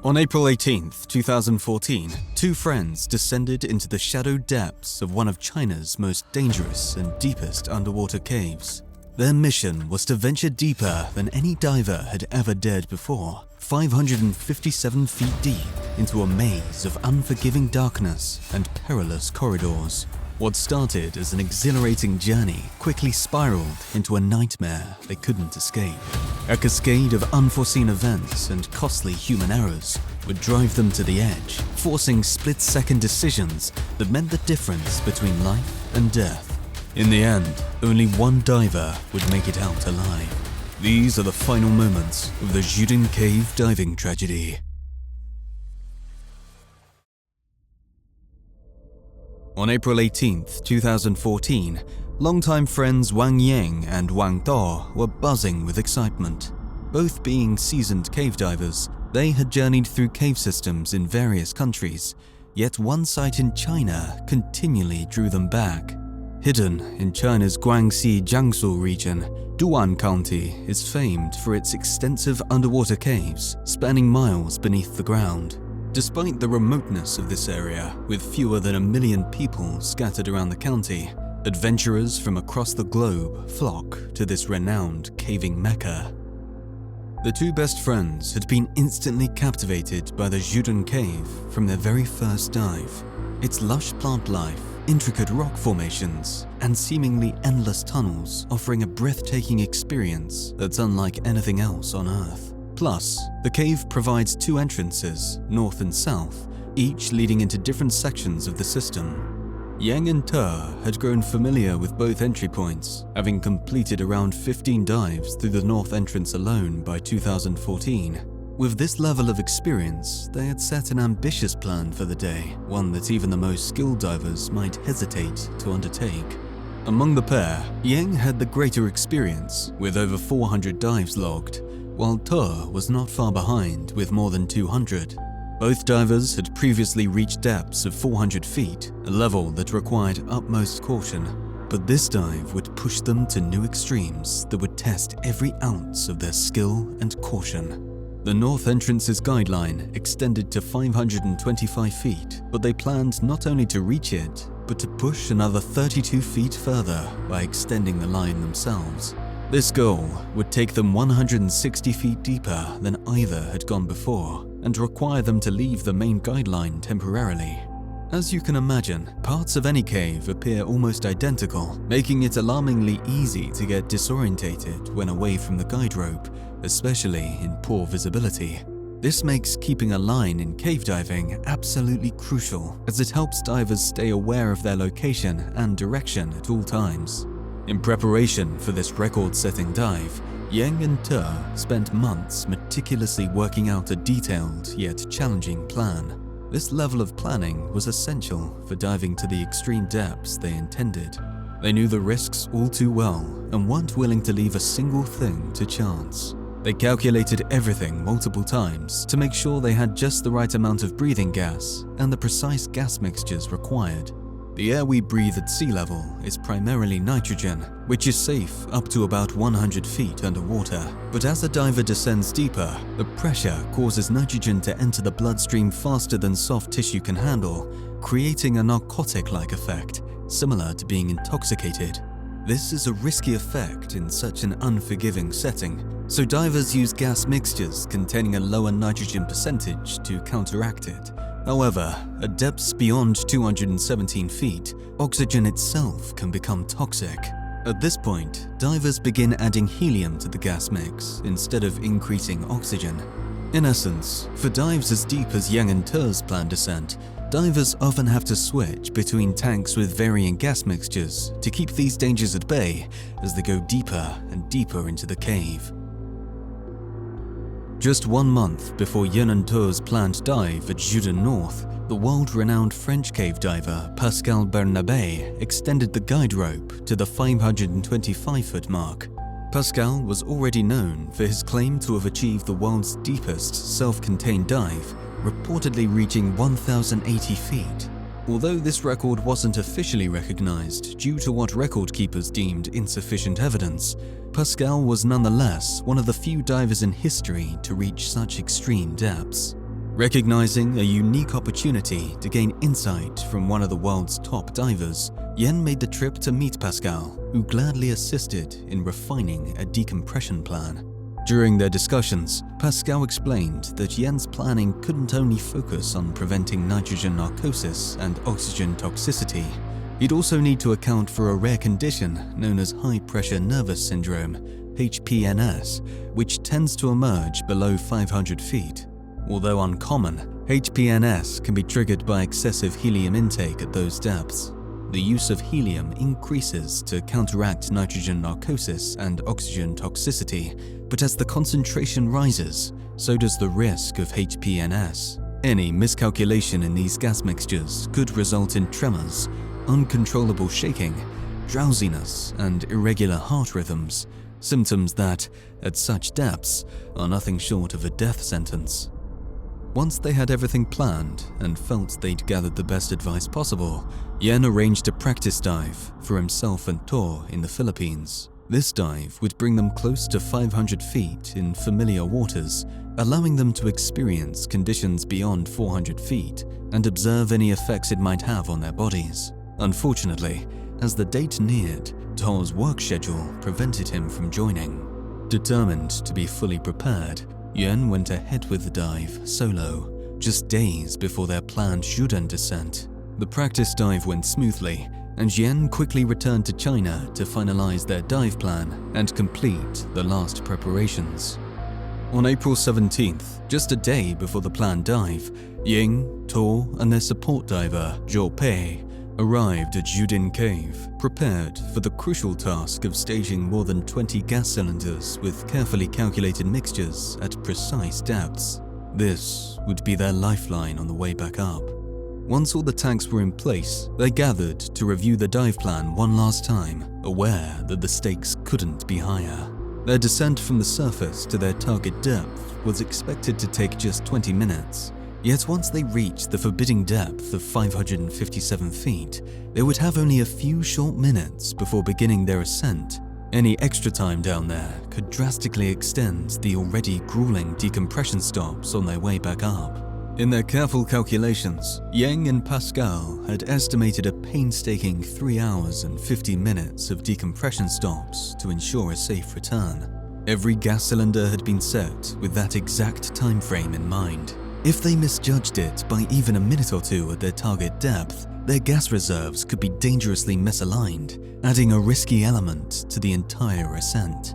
On April 18, 2014, two friends descended into the shadowed depths of one of China's most dangerous and deepest underwater caves. Their mission was to venture deeper than any diver had ever dared before, 557 feet deep into a maze of unforgiving darkness and perilous corridors. What started as an exhilarating journey quickly spiraled into a nightmare they couldn't escape. A cascade of unforeseen events and costly human errors would drive them to the edge, forcing split-second decisions that meant the difference between life and death. In the end, only one diver would make it out alive. These are the final moments of the Jiudan Cave diving tragedy. On April 18, 2014, longtime friends Wang Yang and Wang Tao were buzzing with excitement. Both being seasoned cave divers, they had journeyed through cave systems in various countries, yet one site in China continually drew them back. Hidden in China's Guangxi Jiangsu region, Jiudan County is famed for its extensive underwater caves spanning miles beneath the ground. Despite the remoteness of this area, with fewer than 1 million people scattered around the county, adventurers from across the globe flock to this renowned caving mecca. The two best friends had been instantly captivated by the Jiudan Cave from their very first dive. Its lush plant life, intricate rock formations, and seemingly endless tunnels offering a breathtaking experience that's unlike anything else on Earth. Plus, the cave provides two entrances, north and south, each leading into different sections of the system. Yang and Te had grown familiar with both entry points, having completed around 15 dives through the north entrance alone by 2014. With this level of experience, they had set an ambitious plan for the day, one that even the most skilled divers might hesitate to undertake. Among the pair, Yang had the greater experience, with over 400 dives logged, while Te was not far behind with more than 200. Both divers had previously reached depths of 400 feet, a level that required utmost caution. But this dive would push them to new extremes that would test every ounce of their skill and caution. The north entrance's guideline extended to 525 feet, but they planned not only to reach it, but to push another 32 feet further by extending the line themselves. This goal would take them 160 feet deeper than either had gone before, and require them to leave the main guideline temporarily. As you can imagine, parts of any cave appear almost identical, making it alarmingly easy to get disorientated when away from the guide rope, especially in poor visibility. This makes keeping a line in cave diving absolutely crucial, as it helps divers stay aware of their location and direction at all times. In preparation for this record-setting dive, Yang and Te spent months meticulously working out a detailed yet challenging plan. This level of planning was essential for diving to the extreme depths they intended. They knew the risks all too well and weren't willing to leave a single thing to chance. They calculated everything multiple times to make sure they had just the right amount of breathing gas and the precise gas mixtures required. The air we breathe at sea level is primarily nitrogen, which is safe up to about 100 feet underwater. But as a diver descends deeper, the pressure causes nitrogen to enter the bloodstream faster than soft tissue can handle, creating a narcotic-like effect, similar to being intoxicated. This is a risky effect in such an unforgiving setting, so divers use gas mixtures containing a lower nitrogen percentage to counteract it. However, at depths beyond 217 feet, oxygen itself can become toxic. At this point, divers begin adding helium to the gas mix instead of increasing oxygen. In essence, for dives as deep as Yang and Te's planned descent, divers often have to switch between tanks with varying gas mixtures to keep these dangers at bay as they go deeper and deeper into the cave. Just 1 month before Yang and Te's planned dive at Jiudan North, the world-renowned French cave diver Pascal Bernabé extended the guide rope to the 525-foot mark. Pascal was already known for his claim to have achieved the world's deepest self-contained dive, reportedly reaching 1,080 feet. Although this record wasn't officially recognized due to what record keepers deemed insufficient evidence, Pascal was nonetheless one of the few divers in history to reach such extreme depths. Recognizing a unique opportunity to gain insight from one of the world's top divers, Yen made the trip to meet Pascal, who gladly assisted in refining a decompression plan. During their discussions, Pascal explained that Yen's planning couldn't only focus on preventing nitrogen narcosis and oxygen toxicity. He'd also need to account for a rare condition known as high-pressure nervous syndrome, HPNS, which tends to emerge below 500 feet. Although uncommon, HPNS can be triggered by excessive helium intake at those depths. The use of helium increases to counteract nitrogen narcosis and oxygen toxicity, but as the concentration rises, so does the risk of HPNS. Any miscalculation in these gas mixtures could result in tremors, uncontrollable shaking, drowsiness, and irregular heart rhythms, symptoms that, at such depths, are nothing short of a death sentence. Once they had everything planned and felt they'd gathered the best advice possible, Yen arranged a practice dive for himself and Tor in the Philippines. This dive would bring them close to 500 feet in familiar waters, allowing them to experience conditions beyond 400 feet and observe any effects it might have on their bodies. Unfortunately, as the date neared, Tor's work schedule prevented him from joining. Determined to be fully prepared, Yen went ahead with the dive solo, just days before their planned Jiudan descent. The practice dive went smoothly, and Yen quickly returned to China to finalize their dive plan and complete the last preparations. On April 17th, just a day before the planned dive, Ying, Tor, and their support diver, Zhou Pei, arrived at Jiudan Cave, prepared for the crucial task of staging more than 20 gas cylinders with carefully calculated mixtures at precise depths. This would be their lifeline on the way back up. Once all the tanks were in place, they gathered to review the dive plan one last time, aware that the stakes couldn't be higher. Their descent from the surface to their target depth was expected to take just 20 minutes. Yet once they reached the forbidding depth of 557 feet, they would have only a few short minutes before beginning their ascent. Any extra time down there could drastically extend the already grueling decompression stops on their way back up. In their careful calculations, Yang and Pascal had estimated a painstaking 3 hours and 50 minutes of decompression stops to ensure a safe return. Every gas cylinder had been set with that exact time frame in mind. If they misjudged it by even a minute or two at their target depth, their gas reserves could be dangerously misaligned, adding a risky element to the entire ascent.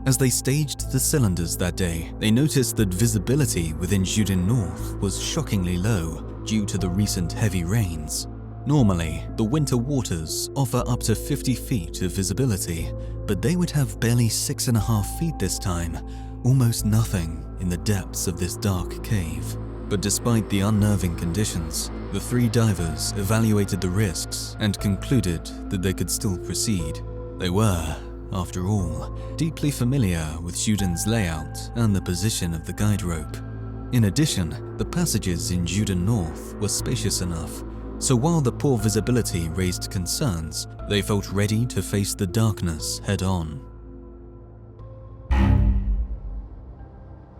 As they staged the cylinders that day, they noticed that visibility within Jiudan North was shockingly low due to the recent heavy rains. Normally, the winter waters offer up to 50 feet of visibility, but they would have barely 6.5 feet this time, almost nothing in the depths of this dark cave. But despite the unnerving conditions, the 3 divers evaluated the risks and concluded that they could still proceed. They were, after all, deeply familiar with Jiudan's layout and the position of the guide rope. In addition, the passages in Jiudan North were spacious enough, so while the poor visibility raised concerns, they felt ready to face the darkness head-on.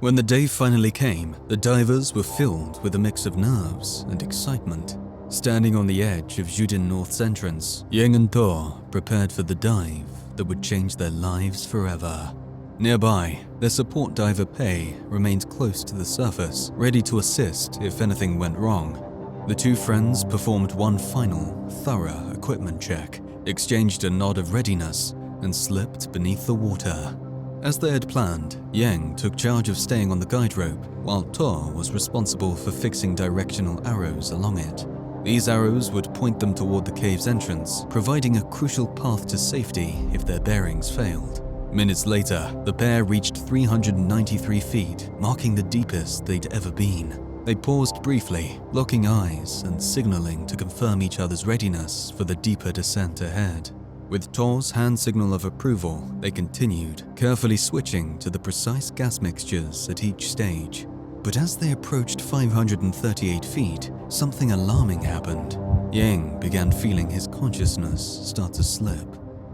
When the day finally came, the divers were filled with a mix of nerves and excitement. Standing on the edge of Jiudan North's entrance, Yang and Tor prepared for the dive that would change their lives forever. Nearby, their support diver Pei remained close to the surface, ready to assist if anything went wrong. The 2 friends performed one final, thorough equipment check, exchanged a nod of readiness, and slipped beneath the water. As they had planned, Yang took charge of staying on the guide rope, while Tor was responsible for fixing directional arrows along it. These arrows would point them toward the cave's entrance, providing a crucial path to safety if their bearings failed. Minutes later, the pair reached 393 feet, marking the deepest they'd ever been. They paused briefly, locking eyes and signaling to confirm each other's readiness for the deeper descent ahead. With Tor's hand signal of approval, they continued, carefully switching to the precise gas mixtures at each stage. But as they approached 538 feet, something alarming happened. Yang began feeling his consciousness start to slip.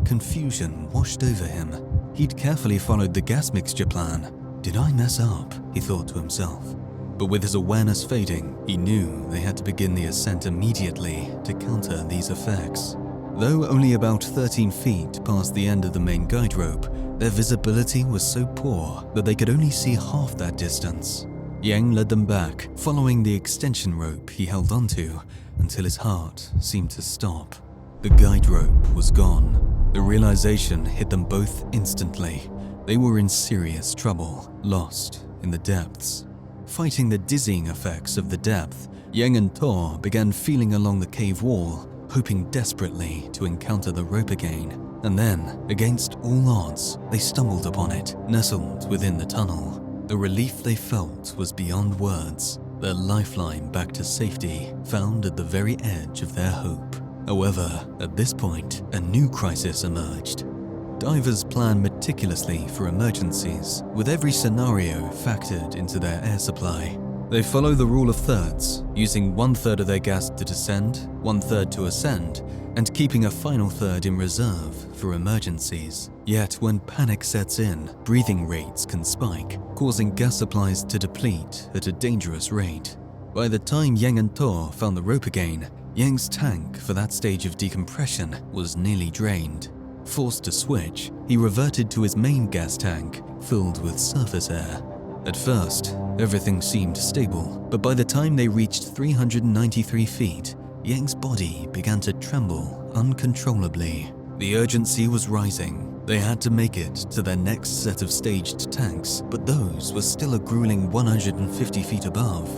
Confusion washed over him. He'd carefully followed the gas mixture plan. Did I mess up? He thought to himself. but with his awareness fading, he knew they had to begin the ascent immediately to counter these effects. Though only about 13 feet past the end of the main guide rope, their visibility was so poor that they could only see half that distance. Yang led them back, following the extension rope he held onto until his heart seemed to stop. The guide rope was gone. The realization hit them both instantly. They were in serious trouble, lost in the depths. Fighting the dizzying effects of the depth, Yang and Tor began feeling along the cave wall, hoping desperately to encounter the rope again. And then, against all odds, they stumbled upon it, nestled within the tunnel. The relief they felt was beyond words, their lifeline back to safety, found at the very edge of their hope. However, at this point, a new crisis emerged. Divers plan meticulously for emergencies, with every scenario factored into their air supply. They follow the rule of thirds, using 1/3 of their gas to descend, 1/3 to ascend, and keeping a final third in reserve for emergencies. Yet when panic sets in, breathing rates can spike, causing gas supplies to deplete at a dangerous rate. By the time Yang and Tor found the rope again, Yang's tank for that stage of decompression was nearly drained. Forced to switch, he reverted to his main gas tank, filled with surface air. At first, everything seemed stable, but by the time they reached 393 feet, Yang's body began to tremble uncontrollably. The urgency was rising. They had to make it to their next set of staged tanks, but those were still a grueling 150 feet above.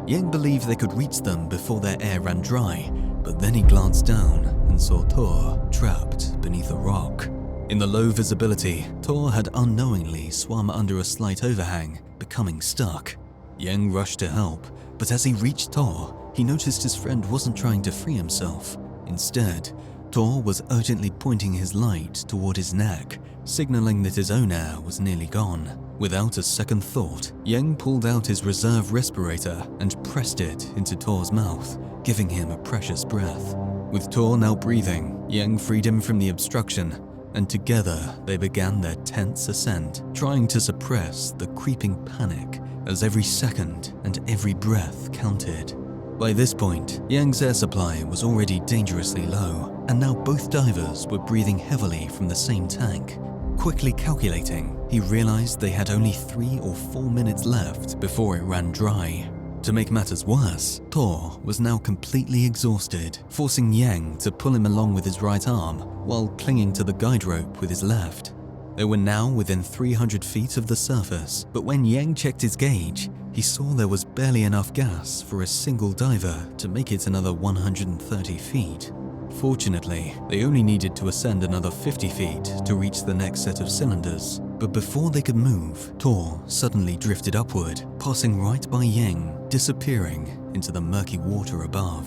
Yang believed they could reach them before their air ran dry, but then he glanced down and saw Tor trapped beneath a rock. In the low visibility, Tor had unknowingly swum under a slight overhang, becoming stuck. Yang rushed to help, but as he reached Tor, he noticed his friend wasn't trying to free himself. Instead, Tor was urgently pointing his light toward his neck, signaling that his own air was nearly gone. Without a second thought, Yang pulled out his reserve respirator and pressed it into Tor's mouth, giving him a precious breath. With Tor now breathing, Yang freed him from the obstruction, and together they began their tense ascent, trying to suppress the creeping panic as every second and every breath counted. By this point, Yang's air supply was already dangerously low, and now both divers were breathing heavily from the same tank. Quickly calculating, he realized they had only 3 or 4 minutes left before it ran dry. To make matters worse, Tor was now completely exhausted, forcing Yang to pull him along with his right arm while clinging to the guide rope with his left. They were now within 300 feet of the surface, but when Yang checked his gauge, he saw there was barely enough gas for a single diver to make it another 130 feet. Fortunately, they only needed to ascend another 50 feet to reach the next set of cylinders. But before they could move, Tor suddenly drifted upward, passing right by Yang, disappearing into the murky water above.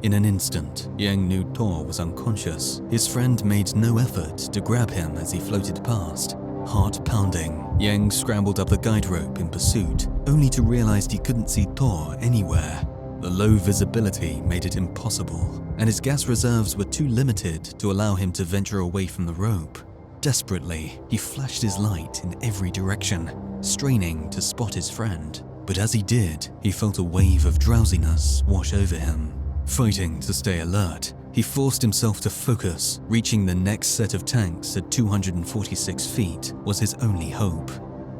In an instant, Yang knew Tor was unconscious. His friend made no effort to grab him as he floated past. Heart pounding, Yang scrambled up the guide rope in pursuit, only to realize he couldn't see Tor anywhere. The low visibility made it impossible, and his gas reserves were too limited to allow him to venture away from the rope. Desperately, he flashed his light in every direction, straining to spot his friend. But as he did, he felt a wave of drowsiness wash over him. Fighting to stay alert, he forced himself to focus. Reaching the next set of tanks at 246 feet was his only hope.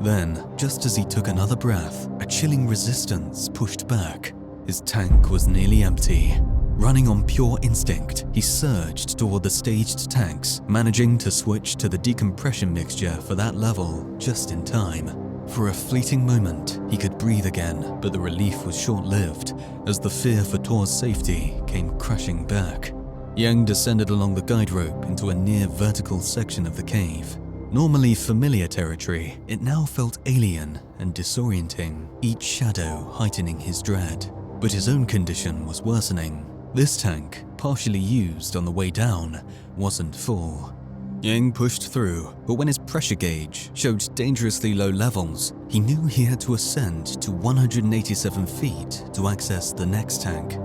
Then, just as he took another breath, a chilling resistance pushed back. His tank was nearly empty. Running on pure instinct, he surged toward the staged tanks, managing to switch to the decompression mixture for that level just in time. For a fleeting moment, he could breathe again, but the relief was short-lived as the fear for Tor's safety came crashing back. Yang descended along the guide rope into a near-vertical section of the cave. Normally familiar territory, it now felt alien and disorienting, each shadow heightening his dread. But his own condition was worsening. This tank, partially used on the way down, wasn't full. Yang pushed through, but when his pressure gauge showed dangerously low levels, he knew he had to ascend to 187 feet to access the next tank.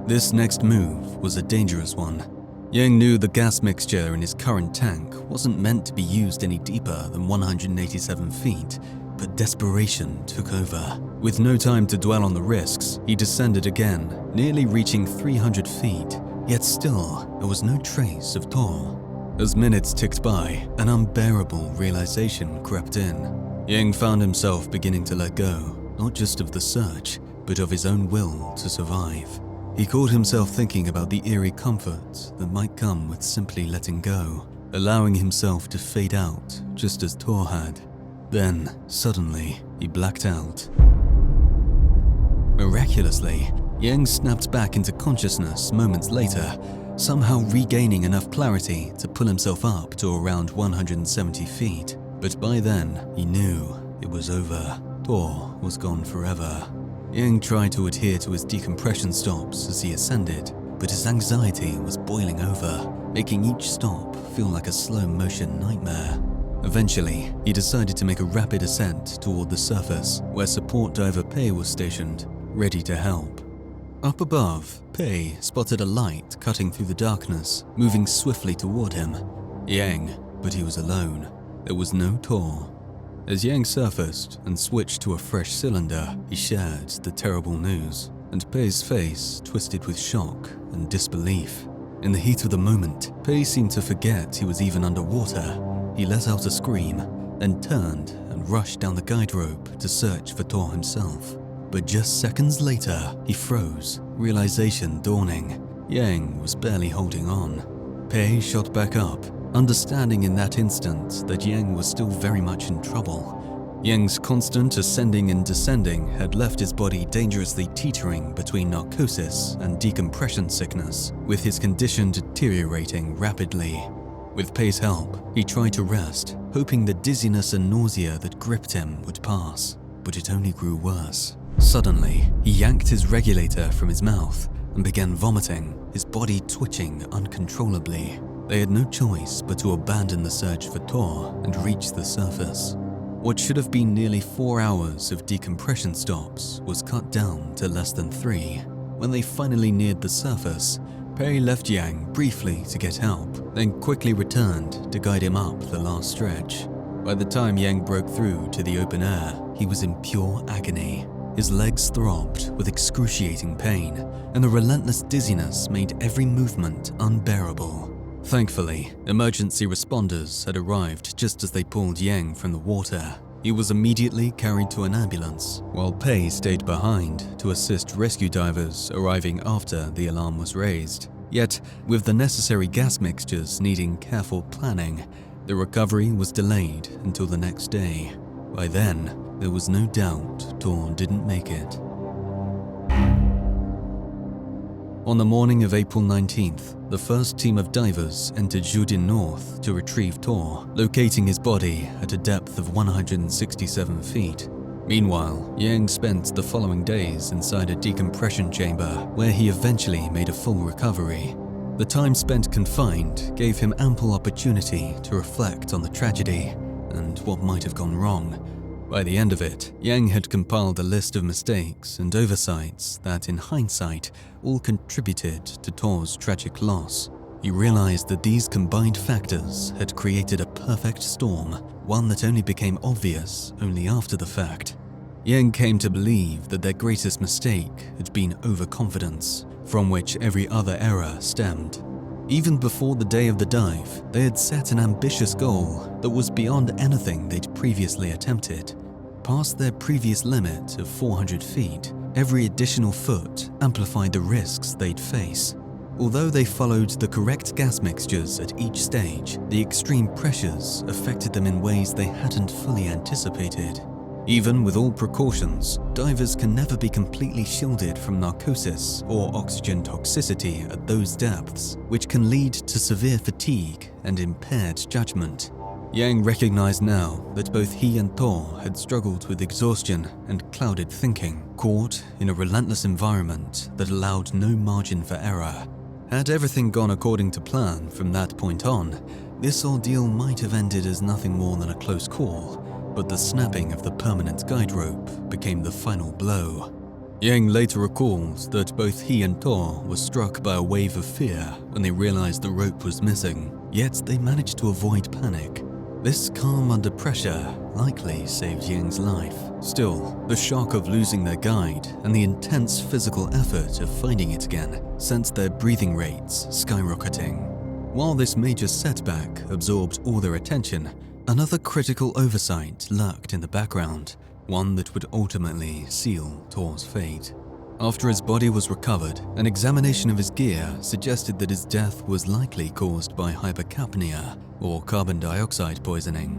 This next move was a dangerous one. Yang knew the gas mixture in his current tank wasn't meant to be used any deeper than 187 feet, but desperation took over. With no time to dwell on the risks, he descended again, nearly reaching 300 feet, yet still there was no trace of Tor. As minutes ticked by, an unbearable realization crept in. Yang found himself beginning to let go, not just of the search, but of his own will to survive. He caught himself thinking about the eerie comfort that might come with simply letting go, allowing himself to fade out just as Tor had. Then, suddenly, he blacked out. Miraculously, Yang snapped back into consciousness moments later, somehow regaining enough clarity to pull himself up to around 170 feet. But by then, he knew it was over. Tor was gone forever. Yang tried to adhere to his decompression stops as he ascended, but his anxiety was boiling over, making each stop feel like a slow-motion nightmare. Eventually, he decided to make a rapid ascent toward the surface, where support diver Pei was stationed, ready to help. Up above, Pei spotted a light cutting through the darkness, moving swiftly toward him. Yang, but he was alone. There was no Tor. As Yang surfaced and switched to a fresh cylinder, he shared the terrible news, and Pei's face twisted with shock and disbelief. In the heat of the moment, Pei seemed to forget he was even underwater. He let out a scream, then turned and rushed down the guide rope to search for Tor himself. But just seconds later, he froze, realization dawning. Yang was barely holding on. Pei shot back up, understanding in that instant that Yang was still very much in trouble. Yang's constant ascending and descending had left his body dangerously teetering between narcosis and decompression sickness, with his condition deteriorating rapidly. With Pei's help, he tried to rest, hoping the dizziness and nausea that gripped him would pass, but it only grew worse. Suddenly, he yanked his regulator from his mouth and began vomiting, his body twitching uncontrollably. They had no choice but to abandon the search for Tor and reach the surface. What should have been nearly 4 hours of decompression stops was cut down to less than 3. When they finally neared the surface, Pei left Yang briefly to get help, then quickly returned to guide him up the last stretch. By the time Yang broke through to the open air, he was in pure agony. His legs throbbed with excruciating pain, and the relentless dizziness made every movement unbearable. Thankfully, emergency responders had arrived just as they pulled Yang from the water. He was immediately carried to an ambulance, while Pei stayed behind to assist rescue divers arriving after the alarm was raised. Yet, with the necessary gas mixtures needing careful planning, the recovery was delayed until the next day. By then, there was no doubt Tor didn't make it. On the morning of April 19th, the first team of divers entered Jiudan North to retrieve Tor, locating his body at a depth of 167 feet. Meanwhile, Yang spent the following days inside a decompression chamber where he eventually made a full recovery. The time spent confined gave him ample opportunity to reflect on the tragedy and what might have gone wrong. By the end of it, Yang had compiled a list of mistakes and oversights that, in hindsight, all contributed to Tor's tragic loss. He realized that these combined factors had created a perfect storm, one that only became obvious only after the fact. Yang came to believe that their greatest mistake had been overconfidence, from which every other error stemmed. Even before the day of the dive, they had set an ambitious goal that was beyond anything they'd previously attempted. Past their previous limit of 400 feet, every additional foot amplified the risks they'd face. Although they followed the correct gas mixtures at each stage, the extreme pressures affected them in ways they hadn't fully anticipated. Even with all precautions, divers can never be completely shielded from narcosis or oxygen toxicity at those depths, which can lead to severe fatigue and impaired judgment. Yang recognized now that both he and Tor had struggled with exhaustion and clouded thinking, caught in a relentless environment that allowed no margin for error. Had everything gone according to plan from that point on, this ordeal might have ended as nothing more than a close call, but the snapping of the permanent guide rope became the final blow. Yang later recalls that both he and Tor were struck by a wave of fear when they realized the rope was missing, yet they managed to avoid panic. This calm under pressure likely saved Yang's life. Still, the shock of losing their guide and the intense physical effort of finding it again sent their breathing rates skyrocketing. While this major setback absorbed all their attention, another critical oversight lurked in the background, one that would ultimately seal Tor's fate. After his body was recovered, an examination of his gear suggested that his death was likely caused by hypercapnia or carbon dioxide poisoning.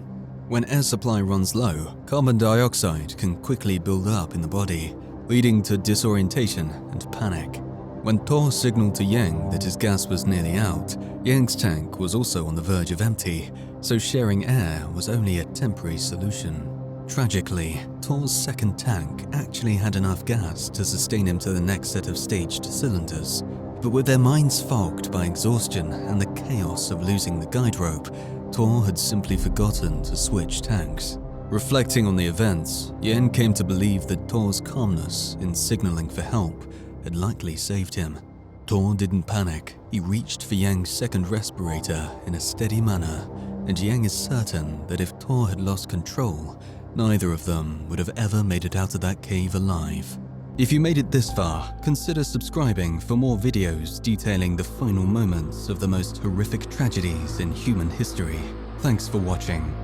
When air supply runs low, carbon dioxide can quickly build up in the body, leading to disorientation and panic. When Tor signaled to Yang that his gas was nearly out, Yang's tank was also on the verge of empty, so sharing air was only a temporary solution. Tragically, Tor's second tank actually had enough gas to sustain him to the next set of staged cylinders, but with their minds fogged by exhaustion and the chaos of losing the guide rope, Tor had simply forgotten to switch tanks. Reflecting on the events, Yen came to believe that Tor's calmness in signaling for help had likely saved him. Tor didn't panic. He reached for Yang's second respirator in a steady manner, and Yang is certain that if Tor had lost control, neither of them would have ever made it out of that cave alive. If you made it this far, consider subscribing for more videos detailing the final moments of the most horrific tragedies in human history. Thanks for watching.